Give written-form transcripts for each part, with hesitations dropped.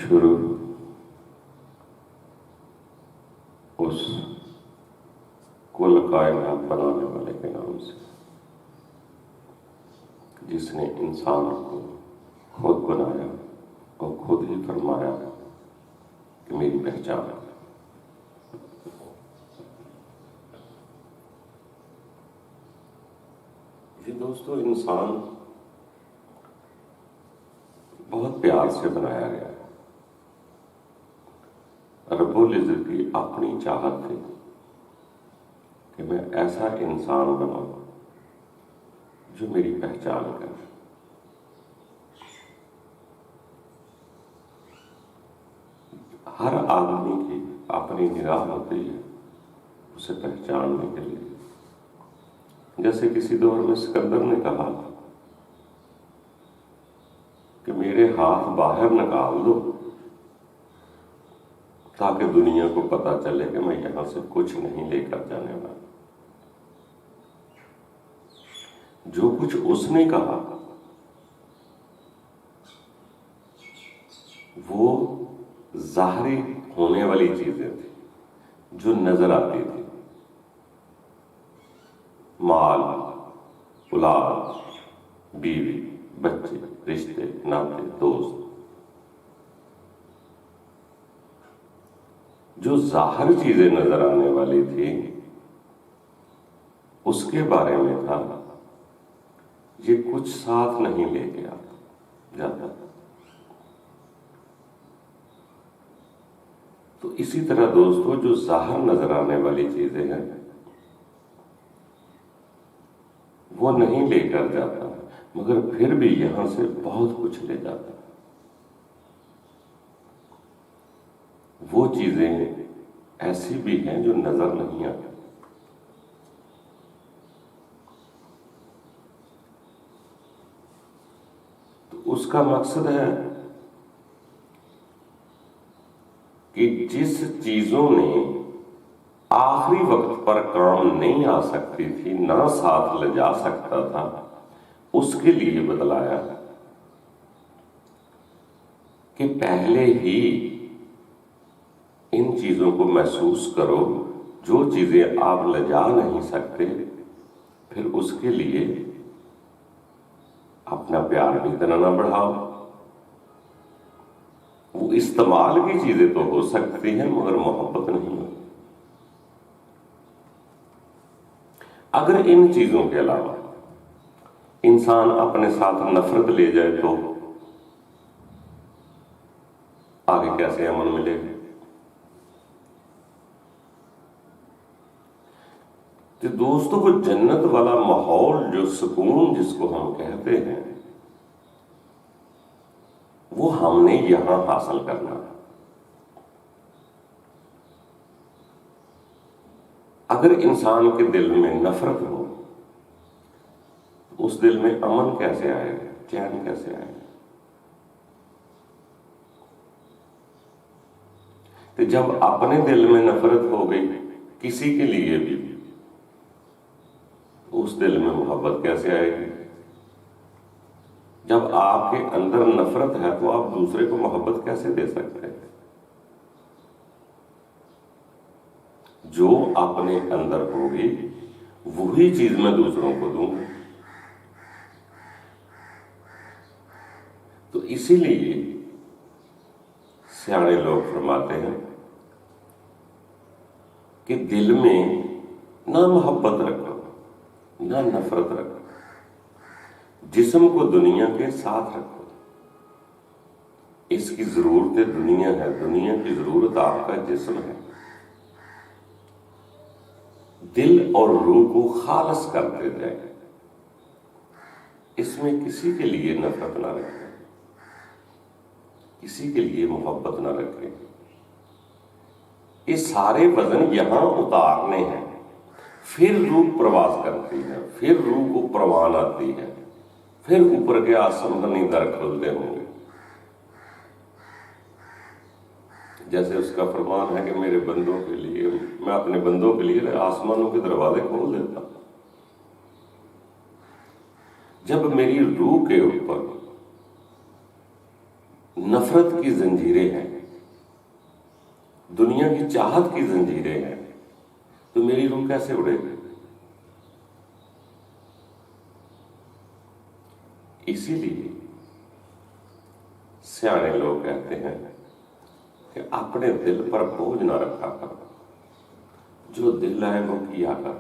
شروع اس کل کائنات بنانے والے کے نام سے، جس نے انسان کو خود بنایا اور خود ہی فرمایا کہ میری پہچان ہے۔ یہ دوستو انسان بہت پیار سے بنایا گیا ہے۔ رب العزت کی اپنی چاہت تھی کہ میں ایسا انسان بناؤں جو میری پہچان کرے۔ ہر آدمی کی اپنی نگاہ ہوتی ہے اسے پہچاننے کے لیے۔ جیسے کسی دور میں سکندر نے کہا کہ میرے ہاتھ باہر نکال دو تاکہ دنیا کو پتا چلے کہ میں یہاں سے کچھ نہیں لے کر جانے والا۔ جو کچھ اس نے کہا وہ ظاہری ہونے والی چیزیں تھیں جو نظر آتی تھی، مال، اولاد، بیوی، بچے، رشتے، ناطے، دوست، جو ظاہر چیزیں نظر آنے والی تھی اس کے بارے میں تھا یہ کچھ ساتھ نہیں لے کے جاتا۔ تو اسی طرح دوستو جو ظاہر نظر آنے والی چیزیں ہیں وہ نہیں لے کر جاتا، مگر پھر بھی یہاں سے بہت کچھ لے جاتا۔ وہ چیزیں ایسی بھی ہیں جو نظر نہیں آتی۔ تو اس کا مقصد ہے کہ جس چیزوں نے آخری وقت پر کام نہیں آ سکتی تھی، نہ ساتھ لے جا سکتا تھا، اس کے لیے بتلایا کہ پہلے ہی ان چیزوں کو محسوس کرو، جو چیزیں آپ لے جا نہیں سکتے پھر اس کے لیے اپنا پیار بھی اتنا نہ بڑھاؤ۔ وہ استعمال کی چیزیں تو ہو سکتی ہیں مگر محبت نہیں ہوتی۔ اگر ان چیزوں کے علاوہ انسان اپنے ساتھ نفرت لے جائے تو آگے کیسے امن ملے گا؟ تو دوستو وہ جنت والا ماحول، جو سکون جس کو ہم کہتے ہیں، وہ ہم نے یہاں حاصل کرنا ہے۔ اگر انسان کے دل میں نفرت ہو اس دل میں امن کیسے آئے گا، چین کیسے آئے گا؟ تو جب اپنے دل میں نفرت ہو گئی کسی کے لیے بھی، اس دل میں محبت کیسے آئے گی؟ جب آپ کے اندر نفرت ہے تو آپ دوسرے کو محبت کیسے دے سکتے ہیں؟ جو اپنے اندر ہوگی وہی چیز میں دوسروں کو دوں گا۔ تو اسی لیے سیانے لوگ فرماتے ہیں کہ دل میں نہ محبت رکھو نہ نفرت رکھو، جسم کو دنیا کے ساتھ رکھو۔ اس کی ضرورت دنیا ہے، دنیا کی ضرورت آپ کا جسم ہے۔ دل اور روح کو خالص کرتے جائیں، اس میں کسی کے لیے نفرت نہ رکھیں، کسی کے لیے محبت نہ رکھیں۔ یہ سارے وزن یہاں اتارنے ہیں، پھر روح پرواز کرتی ہے، پھر روح کو پروان آتی ہے، پھر اوپر کے آسمانی در کھلتے ہوں گے۔ جیسے اس کا فرمان ہے کہ میرے بندوں کے لیے، میں اپنے بندوں کے لیے آسمانوں کے دروازے کھول دیتا ہوں۔ جب میری روح کے اوپر نفرت کی زنجیریں ہیں، دنیا کی چاہت کی زنجیریں ہیں، تو میری روح کیسے اڑے گی؟ اسی لیے سیانے لوگ کہتے ہیں کہ اپنے دل پر بوجھ نہ رکھا کر، جو دل آئے وہ کیا کر،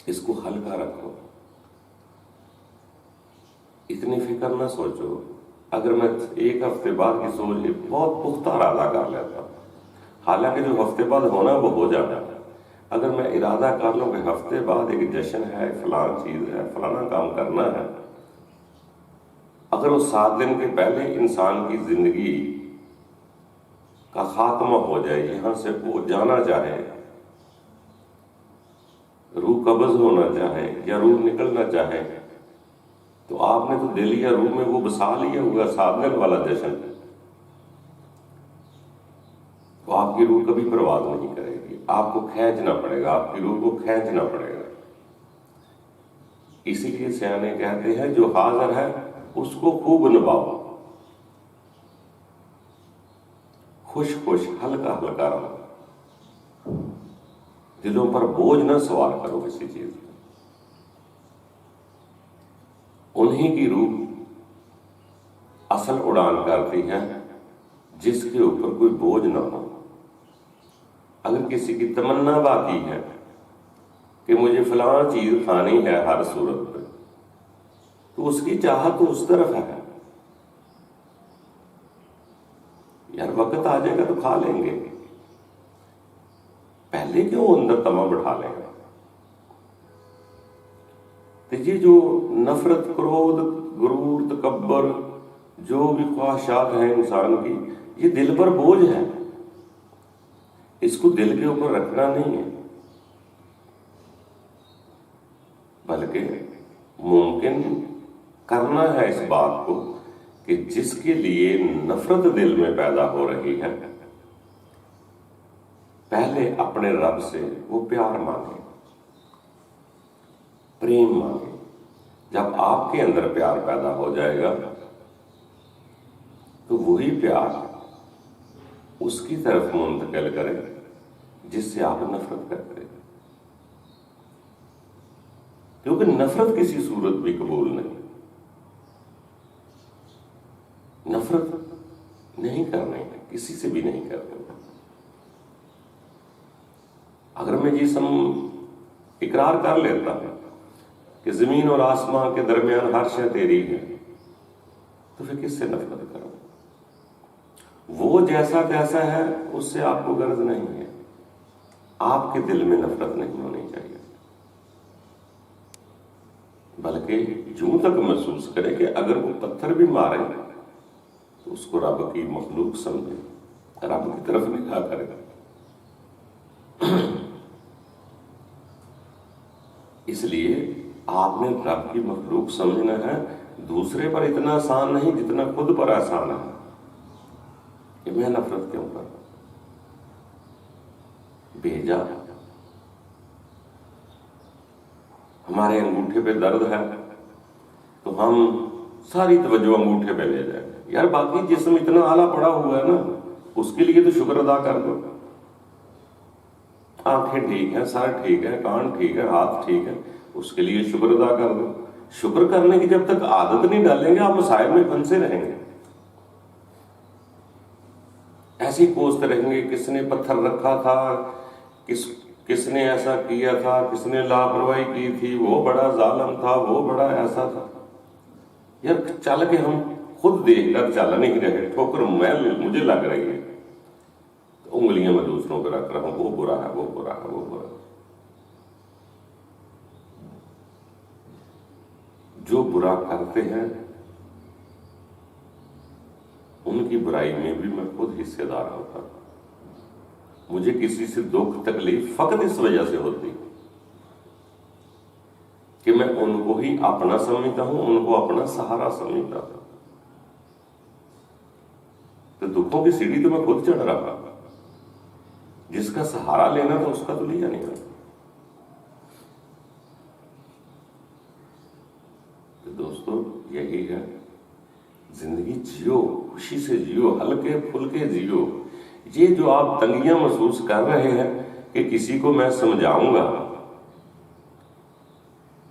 اس کو ہلکا رکھو، اتنی فکر نہ سوچو۔ اگر میں ایک ہفتے بعد کی سوچ بہت پختہ ارادہ کر لیتا ہوں، حالانکہ جو ہفتے بعد ہونا وہ ہو جانا ہے، اگر میں ارادہ کر لوں کہ ہفتے بعد ایک جشن ہے، فلاں چیز ہے، فلانا کام کرنا ہے، اگر وہ 7 دن کے پہلے انسان کی زندگی کا خاتمہ ہو جائے، یہاں سے وہ جانا چاہے، روح قبض ہونا چاہے یا روح نکلنا چاہے، تو آپ نے تو دل یا روح میں وہ بسا لیا ہوگا 7 دن والا جشن، تو آپ کی روح کبھی پرواز نہیں کرے گی، آپ کو کھینچنا پڑے گا، آپ کی روح کو کھینچنا پڑے گا۔ اسی لیے سیانے کہتے ہیں جو حاضر ہے اس کو خوب نبھاؤ، خوش خوش ہلکا ہلکا رہو، دلوں پر بوجھ نہ سوار کرو کسی چیز میں۔ انہی کی روح اصل اڑان کرتی ہے جس کے اوپر کوئی بوجھ نہ ہو۔ اگر کسی کی تمنا باقی ہے کہ مجھے فلاں چیز کھانی ہے ہر صورت میں، تو اس کی چاہت تو اس طرف ہے، یار وقت آ جائے گا تو کھا لیں گے، پہلے کیوں اندر تما بٹھا لیں گے؟ تو یہ جو نفرت، کرودھ، غرور، تکبر، جو بھی خواہشات ہیں انسان کی، یہ دل پر بوجھ ہے، اس کو دل کے اوپر رکھنا نہیں ہے، بلکہ ممکن کرنا ہے اس بات کو کہ جس کے لیے نفرت دل میں پیدا ہو رہی ہے، پہلے اپنے رب سے وہ پیار مانگے، پریم مانگے۔ جب آپ کے اندر پیار پیدا ہو جائے گا تو وہی پیار اس کی طرف منتقل کرے جس سے آپ نفرت کرتے ہیں، کیونکہ نفرت کسی صورت بھی قبول نہیں، نفرت نہیں کرنی ہے، کسی سے بھی نہیں کرنی۔ اگر میں جسم اقرار کر لیتا ہوں کہ زمین اور آسمان کے درمیان ہر شے تیری ہے، تو پھر کس سے نفرت کروں؟ وہ جیسا تیسا ہے اس سے آپ کو غرض نہیں ہے، آپ کے دل میں نفرت نہیں ہونی چاہیے، بلکہ جوں تک محسوس کرے کہ اگر وہ پتھر بھی مارے تو اس کو رب کی مخلوق سمجھے، رب کی طرف نگاہ کرے گا۔ اس لیے آپ نے رب کی مخلوق سمجھنا ہے، دوسرے پر اتنا آسان نہیں جتنا خود پر آسان ہے کہ میں نفرت کیوں کروں؟ بھیجا ہمارے انگوٹھے پہ درد ہے تو ہم ساری توجہ انگوٹھے پہ لے جائیں، یار باقی جسم اتنا آلہ پڑا ہوا ہے نا، اس کے لیے تو شکر ادا کر دو، آنکھیں ٹھیک ہیں، سر ٹھیک ہے، کان ٹھیک ہے، ہاتھ ٹھیک ہے، اس کے لیے شکر ادا کر دو۔ شکر کرنے کی جب تک عادت نہیں ڈالیں گے آپ مسائل میں پھنسے رہیں گے، ایسے ہی کوستے رہیں گے، کس نے پتھر رکھا تھا، کس نے ایسا کیا تھا، کس نے لاپرواہی کی تھی، وہ بڑا ظالم تھا، وہ بڑا ایسا تھا۔ یار چل کے ہم خود دیکھ کر چل نہیں رہے، ٹھوکر مجھے لگ رہی ہے، انگلیاں میں دوسروں پہ رکھ رہا ہوں، وہ برا ہے، وہ برا ہے، وہ برا ہے۔ جو برا کرتے ہیں ان کی برائی میں بھی میں خود حصے دار ہوتا ہوں، مجھے کسی سے دکھ تکلیف فقط اس وجہ سے ہوتی کہ میں ان کو ہی اپنا سمجھتا ہوں، ان کو اپنا سہارا سمجھتا ہوں، تو دکھوں کی سیڑھی تو میں خود چڑھ رہا، جس کا سہارا لینا تھا اس کا تو لیا نہیں تھا۔ تو دوستو یہی ہے، زندگی جیو، خوشی سے جیو، ہلکے پھلکے جیو۔ یہ جو آپ تنگیاں محسوس کر رہے ہیں کہ کسی کو میں سمجھاؤں گا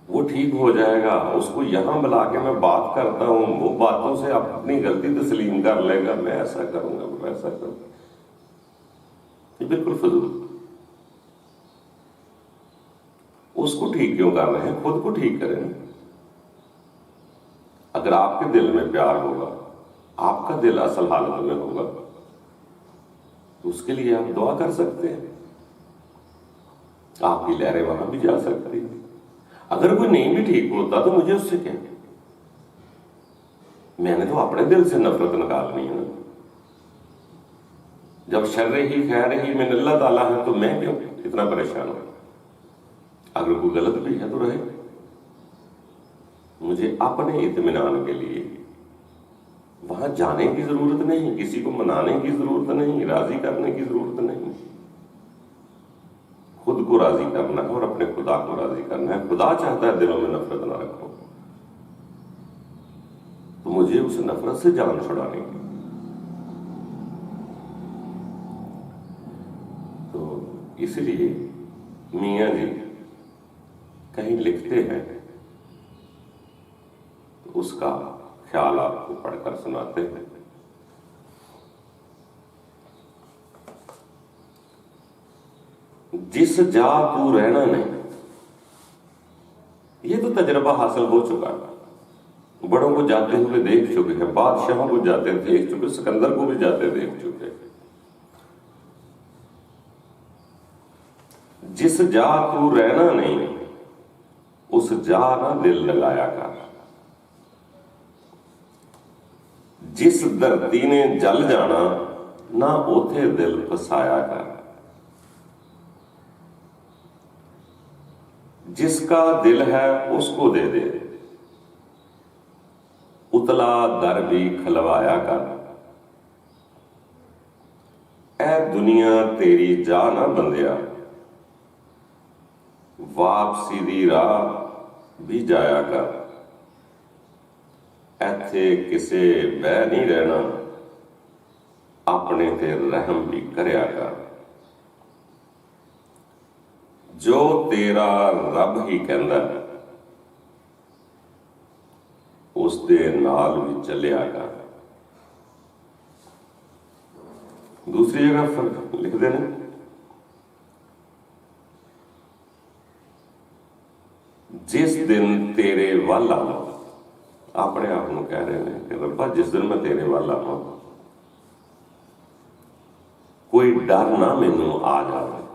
وہ ٹھیک ہو جائے گا، اس کو یہاں بلا کے میں بات کرتا ہوں، وہ باتوں سے اپنی غلطی تسلیم کر لے گا، میں ایسا کروں گا، میں ایسا کروں گا، یہ بالکل فضول۔ اس کو ٹھیک کیوں کر رہے ہیں؟ خود کو ٹھیک کریں۔ اگر آپ کے دل میں پیار ہوگا، آپ کا دل اصل حالت میں ہوگا، تو اس کے لیے آپ دعا کر سکتے ہیں، آپ کی لہریں وہاں بھی جا سکتی ہیں۔ اگر کوئی نہیں بھی ٹھیک ہوتا تو مجھے اس سے کیا، میں نے تو اپنے دل سے نفرت نکالنی ہے نا۔ جب شر ہی خیر ہی من اللہ تعالیٰ ہے تو میں کیوں اتنا پریشان ہوں؟ اگر کوئی غلط بھی ہے تو رہے، مجھے اپنے اطمینان کے لیے وہاں جانے کی ضرورت نہیں، کسی کو منانے کی ضرورت نہیں، راضی کرنے کی ضرورت نہیں۔ خود کو راضی کرنا ہے اور اپنے خدا کو راضی کرنا ہے۔ خدا چاہتا ہے دلوں میں نفرت نہ رکھو، تو مجھے اس نفرت سے جان چھڑانے کی۔ تو اس لیے میاں جی کہیں لکھتے ہیں تو اس کا خیال آپ کو پڑھ کر سناتے ہیں۔ جس جا تو رہنا نہیں، یہ تو تجربہ حاصل ہو چکا ہے، بڑوں کو جاتے ہوئے دیکھ چکے ہیں، بادشاہوں کو جاتے دیکھ چکے، سکندر کو بھی جاتے دیکھ چکے۔ جس جا تو رہنا نہیں، اس جا نہ دل لگایا کر۔ جس دھرتی نے جل جانا، نہ اوتھے دل پسایا کر۔ جس کا دل ہے اس کو دے دے، اتلا در بھی کھلوایا کر۔ اے دنیا تیری جا نہ بندیا، واپسی دی راہ بھی جایا کر۔ ایتھے کسے بہ نہیں رہنا، اپنے تے رحم بھی کریا کر۔ جو تیرا رب ہی کہندا ہے، اس دے نال بھی چلیا کر۔ دوسری جگہ فرق لکھ دینا، جس دن تیرے ول آواں، اپنے آپ کو کہہ رہے ہیں کہ ربا جس دن میں تیرے ول آواں، کوئی ڈر نہ مینوں آ جاوے،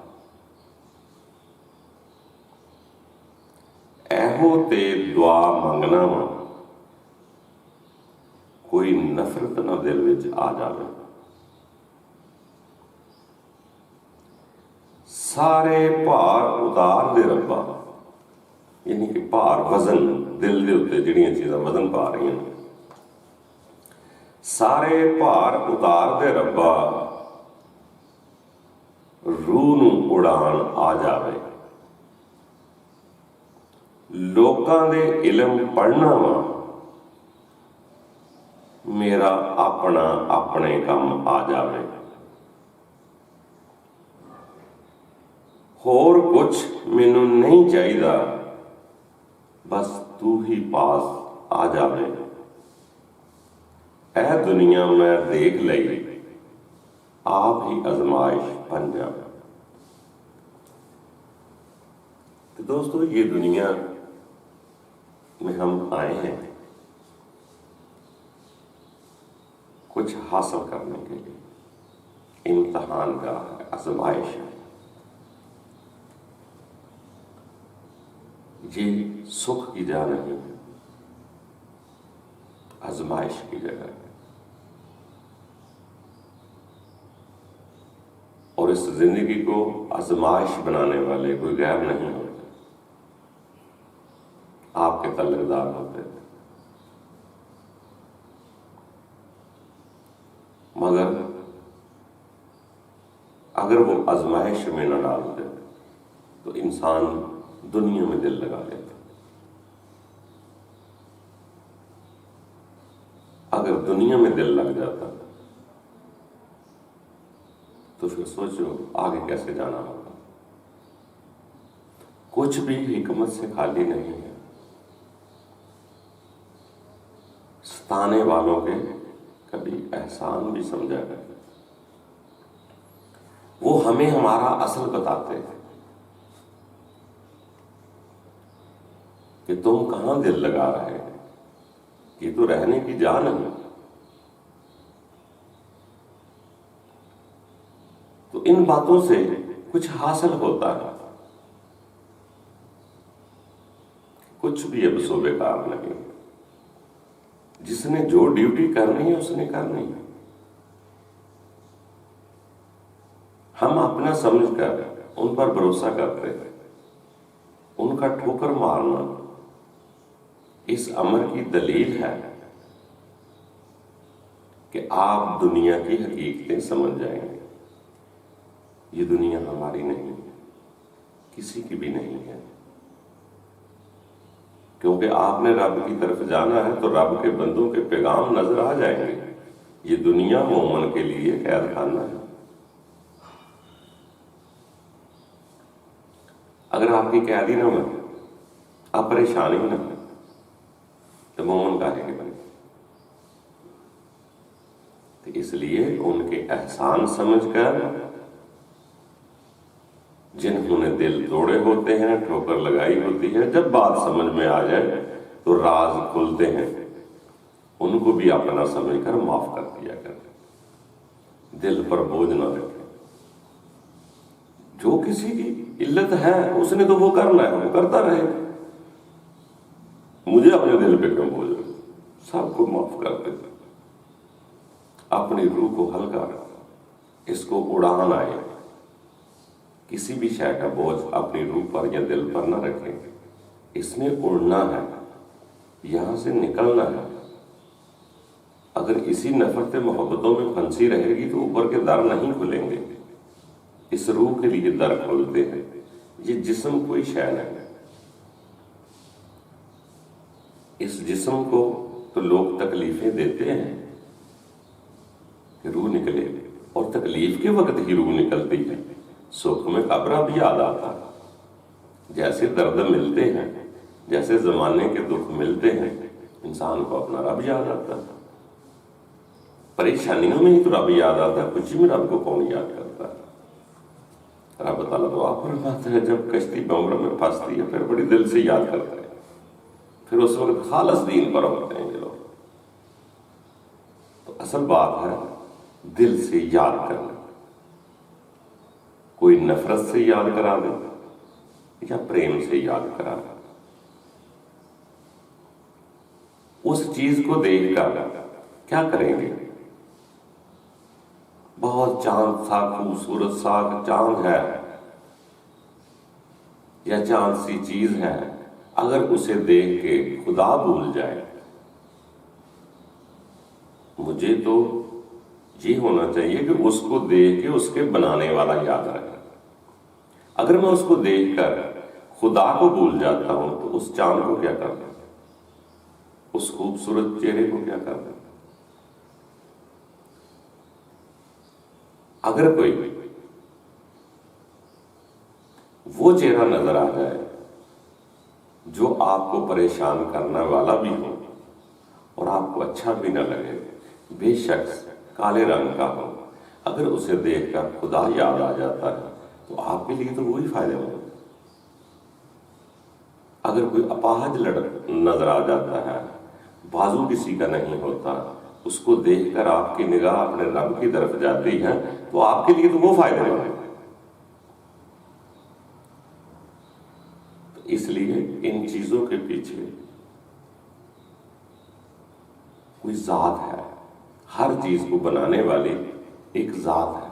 ایہو تے دعا منگنا وا، کوئی نفرت نہ دل وچ آ جاوے۔ سارے بھار اتار دے ربا، یعنی کہ بھار وزن دل دے اتنے جڑیاں چیزاں وزن پا رہی ہیں، سارے بھار اتار دے ربا، روح نو اڑان آ جاوے۔ لوکاں دے علم پڑھنا وا، میرا اپنا اپنے کم آ جاوے۔ ہور کچھ مینوں نہیں چاہیدا، بس تو ہی پاس آ جاوے۔ اے دنیا میں دیکھ لئی، آپ ہی آزمائش بن جاوے۔ تو دوستو، یہ دنیا میں ہم آئے ہیں کچھ حاصل کرنے کے لیے، امتحان کا ہے، آزمائش ہے۔ یہ سکھ کی جگہ نہیں ہے، آزمائش کی جگہ ہے۔ اور اس زندگی کو آزمائش بنانے والے کوئی غیر نہیں ہوتے، آپ کے تعلقدار ہوتے ہیں۔ مگر اگر وہ آزمائش میں نہ ڈالتے تو انسان دنیا میں دل لگا لیتا۔ اگر دنیا میں دل لگ جاتا تو پھر سوچو آگے کیسے جانا ہوگا۔ کچھ بھی حکمت سے خالی نہیں ہے۔ ستانے والوں کے کبھی احسان بھی سمجھا کرے، وہ ہمیں ہمارا اصل بتاتے ہیں کہ تم کہاں دل لگا رہے ہیں، یہ تو رہنے کی جا نہیں۔ تو ان باتوں سے کچھ حاصل ہوتا ہے، کچھ بھی اب سو بیکار نہیں۔ جس نے جو ڈیوٹی کرنی ہے اس نے کرنی ہے۔ ہم اپنا سمجھ کر ان پر بھروسہ کرتے ہیں، ان کا ٹھوکر مارنا اس امر کی دلیل ہے کہ آپ دنیا کی حقیقتیں سمجھ جائیں گے۔ یہ دنیا ہماری نہیں ہے، کسی کی بھی نہیں ہے، کیونکہ آپ نے رب کی طرف جانا ہے تو رب کے بندوں کے پیغام نظر آ جائیں گے۔ یہ دنیا مومن کے لیے قید خانہ ہے۔ اگر آپ کی قیدی نہ بنے، آپ پریشانی نہ بنے، تو مومن کاہے کے بنے؟ تو اس لیے ان کے احسان سمجھ کر جنہوں نے دل توڑے ہوتے ہیں، ٹھوکر لگائی ہوتی ہے، جب بات سمجھ میں آ جائے تو راز کھلتے ہیں، ان کو بھی اپنا سمجھ کر معاف کر دیا کریں، دل پر بوجھ نہ رکھیں۔ جو کسی کی علت ہے اس نے تو وہ کرنا ہے، وہ کرتا رہے، مجھے اپنے دل پہ کیوں بوجھ رہے؟ سب کو معاف کر دیں، اپنی روح کو ہلکا رکھیں، اس کو اڑان آئے، کسی بھی شے کا بوجھ اپنی روح پر یا دل پر نہ رکھیں۔ اس نے اڑنا ہے، یہاں سے نکلنا ہے۔ اگر اسی نفرت محبتوں میں پھنسی رہے گی تو اوپر کے در نہیں کھلیں گے۔ اس روح کے لیے در کھولتے ہیں، یہ جسم کوئی شے نہیں۔ اس جسم کو تو لوگ تکلیفیں دیتے ہیں کہ روح نکلے، اور تکلیف کے وقت ہی روح نکلتی ہے۔ سکھ میں قبر اب یاد آتا، جیسے درد ملتے ہیں، جیسے زمانے کے دکھ ملتے ہیں، انسان کو اپنا رب یاد آتا ہے۔ پریشانیوں میں ہی تو رب یاد آتا ہے، کچھ میں رب کو کون یاد کرتا ہے؟ رب تعالیٰ دعا فرماتا ہے جب کشتی بمبر میں پھنستی ہے پھر بڑی دل سے یاد کرتا ہے، پھر اس وقت خالص دین پر ہوتے ہیں یہ لوگ۔ تو اصل بات ہے دل سے یاد کرنا۔ کوئی نفرت سے یاد کرا دے یا پریم سے یاد کرا دے، اس چیز کو دیکھ کر کیا کریں گے؟ بہت چاند سا خوبصورت سا چاند ہے یا چاند سی چیز ہے، اگر اسے دیکھ کے خدا بھول جائے، مجھے تو یہ ہونا چاہیے کہ اس کو دیکھ کے اس کے بنانے والا یاد رکھے۔ اگر میں اس کو دیکھ کر خدا کو بھول جاتا ہوں تو اس چاند کو کیا کرنا، اس خوبصورت چہرے کو کیا کرنا؟ اگر کوئی وہ چہرہ نظر آ جائے جو آپ کو پریشان کرنے والا بھی ہو اور آپ کو اچھا بھی نہ لگے، بے شخص کالے رنگ کا ہو، اگر اسے دیکھ کر خدا یاد آ جاتا ہے تو آپ کے لیے تو وہی فائدہ مند۔ اگر کوئی اپاہج نظر آ جاتا ہے، بازو کسی کا نہیں ہوتا، اس کو دیکھ کر آپ کی نگاہ اپنے رب کی طرف جاتی ہے تو آپ کے لیے تو وہ فائدہ مند ہے۔ تو اس لیے ان چیزوں کے پیچھے کوئی ذات ہے، ہر چیز کو بنانے والی ایک ذات ہے۔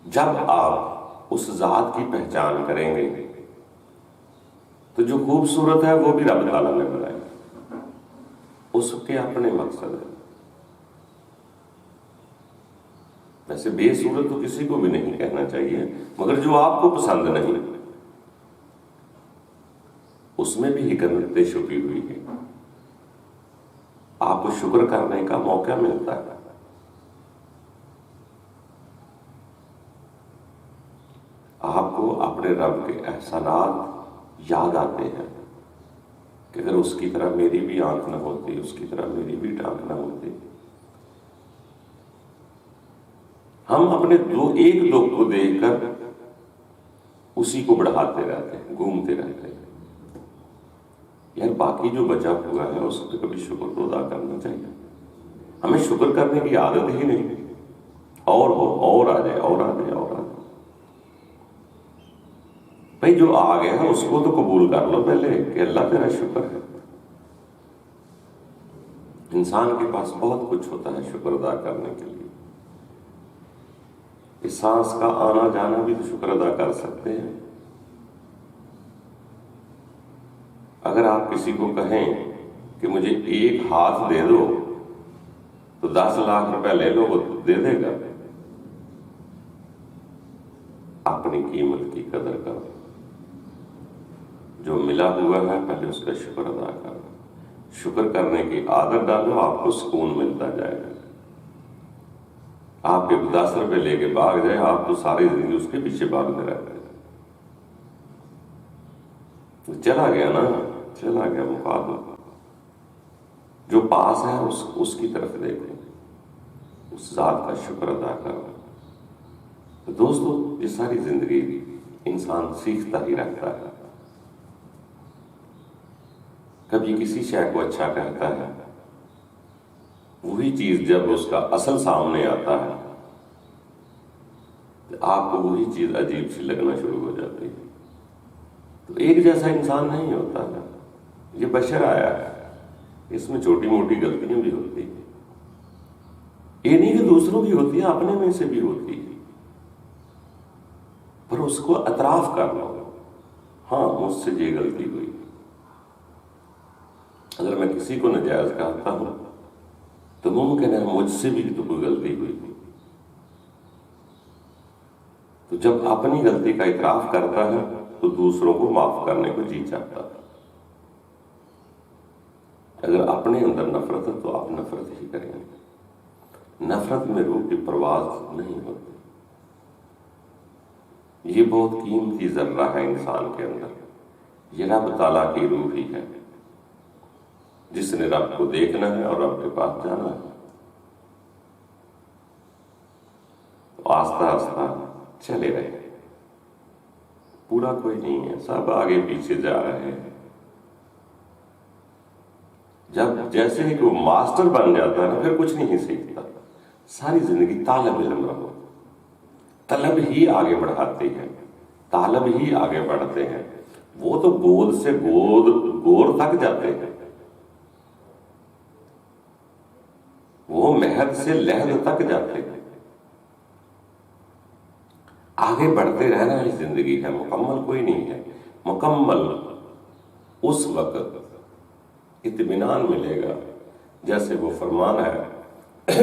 جب آپ اس ذات کی پہچان کریں گے تو جو خوبصورت ہے وہ بھی رب تعالیٰ نے بنائی، اس کے اپنے مقصد ہے۔ ویسے بے صورت تو کسی کو بھی نہیں کہنا چاہیے، مگر جو آپ کو پسند نہیں اس میں بھی حکمتیں چھپی ہوئی ہیں۔ آپ کو شکر کرنے کا موقع ملتا ہے. آپ کو اپنے رب کے احسانات یاد آتے ہیں کہ اگر اس کی طرح میری بھی آنکھ نہ ہوتی، اس کی طرح میری بھی ٹانگ نہ ہوتی. ہم اپنے ایک دکھ کو دیکھ کر اسی کو بڑھاتے رہتے ہیں، گھومتے رہتے ہیں. یار باقی جو بچا ہوا ہے اس پہ کبھی شکر تو ادا کرنا چاہیے. ہمیں شکر کرنے کی عادت ہی نہیں. اور آ جائے، اور آ جائے، اور آ جائے. بھائی جو آ گیا ہے اس کو تو قبول کر لو پہلے کہ اللہ تیرا شکر ہے. انسان کے پاس بہت کچھ ہوتا ہے شکر ادا کرنے کے لیے. اس سانس کا آنا جانا بھی تو شکر ادا کر سکتے ہیں. اگر آپ کسی کو کہیں کہ مجھے ایک ہاتھ دے دو تو 10 لاکھ روپے لے لو، وہ دے دے گا. اپنی قیمت کی قدر کرو. جو ملا ہوا ہے پہلے اس کا شکر ادا کرو. شکر کرنے کی عادت ڈالو، آپ کو سکون ملتا جائے گا. آپ کے 10 روپے لے کے بھاگ جائے، آپ تو ساری زندگی اس کے پیچھے بھاگتے رہتے ہیں. چلا گیا نا، چلا گیا مقابلہ. جو پاس ہے اس کی طرف دیکھو، اس ذات کا شکر ادا کرو. تو دوستو یہ ساری زندگی انسان سیکھتا ہی رہتا ہے. کبھی کسی شے کو اچھا کہتا ہے، وہی چیز جب اس کا اصل سامنے آتا ہے تو آپ کو وہی چیز عجیب سی لگنا شروع ہو جاتی ہے. تو ایک جیسا انسان نہیں ہوتا ہے. یہ بشر آیا ہے، اس میں چھوٹی موٹی غلطیاں بھی ہوتی ہیں. یہ نہیں کہ دوسروں کی ہوتی ہے، اپنے میں سے بھی ہوتی ہے. پر اس کو اعتراف کر لو، ہاں مجھ سے یہ غلطی ہوئی. اگر میں کسی کو ناجائز کہتا ہوں تو ممکن ہے مجھ سے بھی تو کوئی غلطی ہوئی. تو جب اپنی غلطی کا اعتراف کرتا ہے تو دوسروں کو معاف کرنے کو جی چاہتا ہے. اگر اپنے اندر نفرت ہے تو آپ نفرت ہی کریں گے. نفرت میں روح کی پرواز نہیں ہوتی. یہ بہت قیمتی ذرہ ہے انسان کے اندر. یہ رب تعالیٰ کی روح ہی ہے جس نے رب کو دیکھنا ہے اور رب کے پاس جانا ہے. تو آہستہ آہستہ چلے رہے. پورا کوئی نہیں ہے، سب آگے پیچھے جا رہے ہیں. جب جیسے ہی کہ وہ ماسٹر بن جاتا ہے نا پھر کچھ نہیں سیکھتا. ساری زندگی طالب علم رہو. طلب ہی آگے بڑھاتی ہے، طالب ہی آگے بڑھتے ہیں. وہ تو گود سے گور تک جاتے ہیں، وہ مہد سے لہد تک جاتے ہیں. آگے بڑھتے رہنا ہی زندگی ہے. مکمل کوئی نہیں ہے. مکمل اس وقت اطمینان ملے گا جیسے وہ فرمان ہے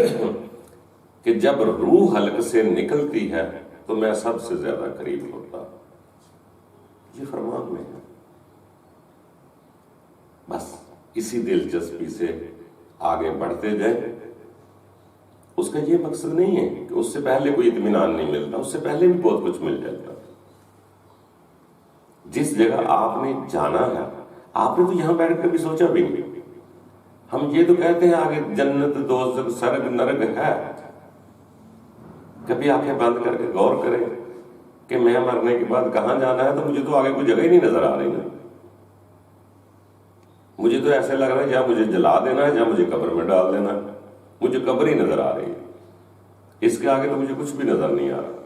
کہ جب روح حلق سے نکلتی ہے تو میں سب سے زیادہ قریب ہوتا ہوں. یہ فرمان میں ہے. بس اسی دلچسپی سے آگے بڑھتے جائیں. اس کا یہ مقصد نہیں ہے کہ اس سے پہلے کوئی اطمینان نہیں ملتا، اس سے پہلے بھی بہت کچھ مل جاتا. جس جگہ آپ نے جانا ہے آپ نے تو یہاں بیٹھ کر بھی سوچا بھی نہیں. ہم یہ تو کہتے ہیں آگے جنت دوزخ سرگ نرگ ہے. کبھی آنکھیں بند کر کے غور کریں کہ میں مرنے کے بعد کہاں جانا ہے تو مجھے تو آگے کوئی جگہ ہی نہیں نظر آ رہی ہے. مجھے تو ایسے لگ رہا ہے یا مجھے جلا دینا ہے یا مجھے قبر میں ڈال دینا ہے. مجھے قبر ہی نظر آ رہی ہے، اس کے آگے تو مجھے کچھ بھی نظر نہیں آ رہا.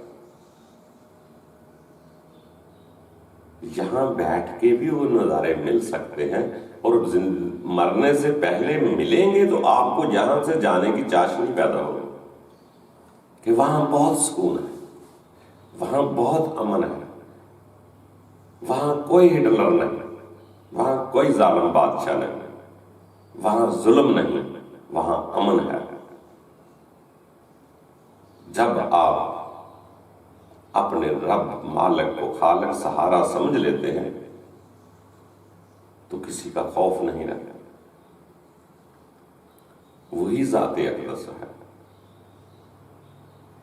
یہاں بیٹھ کے بھی وہ نظارے مل سکتے ہیں اور مرنے سے پہلے ملیں گے تو آپ کو یہاں سے جانے کی چاشنی پیدا ہوگی کہ وہاں بہت سکون ہے، وہاں بہت امن ہے، وہاں کوئی ہٹلر نہیں، وہاں کوئی ظالم بادشاہ نہیں، وہاں ظلم نہیں، وہاں امن ہے. جب آپ اپنے رب مالک کو خالق سہارا سمجھ لیتے ہیں تو کسی کا خوف نہیں رہتا. وہی ذات اقدس ہے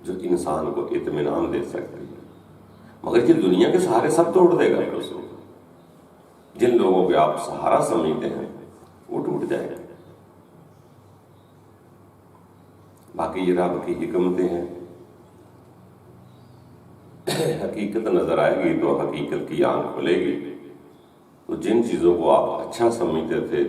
جو انسان کو اطمینان دے سکتی ہے، مگر یہ دنیا کے سہارے سب توڑ دے گا پھر اس کو۔ جن لوگوں کو آپ سہارا سمجھتے ہیں وہ ٹوٹ جائے گا۔ باقی یہ رب کی حکمتیں ہیں، حقیقت نظر آئے گی تو حقیقت کی آنکھ کھلے گی۔ تو جن چیزوں کو آپ اچھا سمجھتے تھے،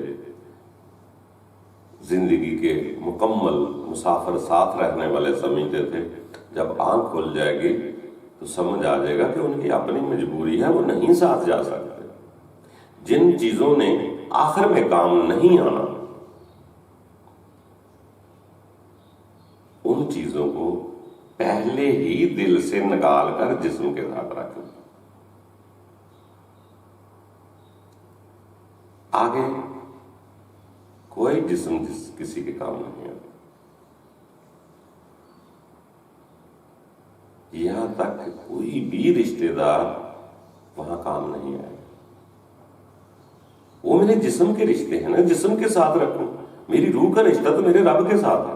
زندگی کے مکمل مسافر ساتھ رہنے والے سمجھتے تھے، جب آنکھ کھل جائے گی تو سمجھ آ جائے گا کہ ان کی اپنی مجبوری ہے، وہ نہیں ساتھ جا سکتے۔ جن چیزوں نے آخر میں کام نہیں آنا، ان چیزوں کو پہلے ہی دل سے نکال کر جسم کے ساتھ رکھیں۔ آگے کوئی جسم کسی کے کام نہیں آتا، یہاں تک کہ کوئی بھی رشتہ دار وہاں کام نہیں آئے۔ وہ میرے جسم کے رشتے ہیں نا، جسم کے ساتھ رکھوں۔ میری روح کا رشتہ تو میرے رب کے ساتھ ہے،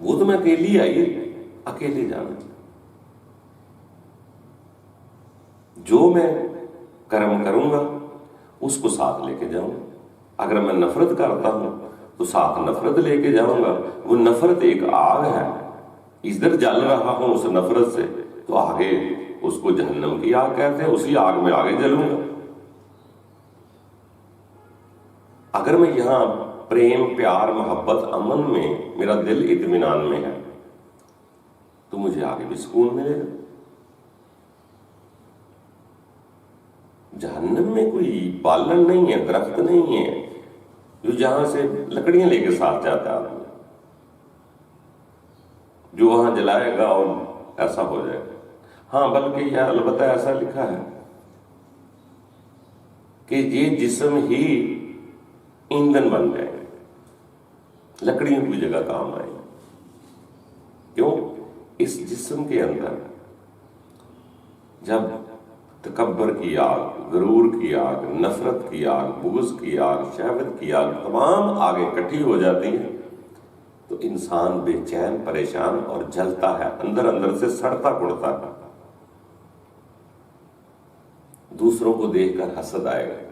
وہ تو میں اکیلی آئی، اکیلے جانا چاہتا۔ جو میں کرم کروں گا اس کو ساتھ لے کے جاؤں گا۔ اگر میں نفرت کرتا ہوں تو ساتھ نفرت لے کے جاؤں گا۔ وہ نفرت ایک آگ ہے، ادھر جل رہا ہوں اس نفرت سے تو آگے اس کو جہنم کی آگ کہتے ہیں، اسی آگ میں آگے جلوں گا۔ اگر میں یہاں پریم، پیار، محبت، امن میں میرا دل اطمینان میں ہے تو مجھے آگے بھی سکون ملے گا۔ جہنم میں کوئی پالن نہیں ہے، درخت نہیں ہے جو جہاں سے لکڑیاں لے کے ساتھ جاتا ہے، جو وہاں جلائے گا اور ایسا ہو جائے گا۔ ہاں، بلکہ یہ البتہ ایسا لکھا ہے کہ یہ جسم ہی ایندھن بن جائے گا، لکڑیوں کی جگہ کام آئے گا۔ کیوں؟ اس جسم کے اندر جب تکبر کی آگ، غرور کی آگ، نفرت کی آگ، بغض کی آگ، شہوت کی آگ تمام آگے اکٹھی ہو جاتی ہیں تو انسان بے چین، پریشان اور جلتا ہے، اندر اندر سے سڑتا کڑتا ہے۔ دوسروں کو دیکھ کر حسد آئے گا،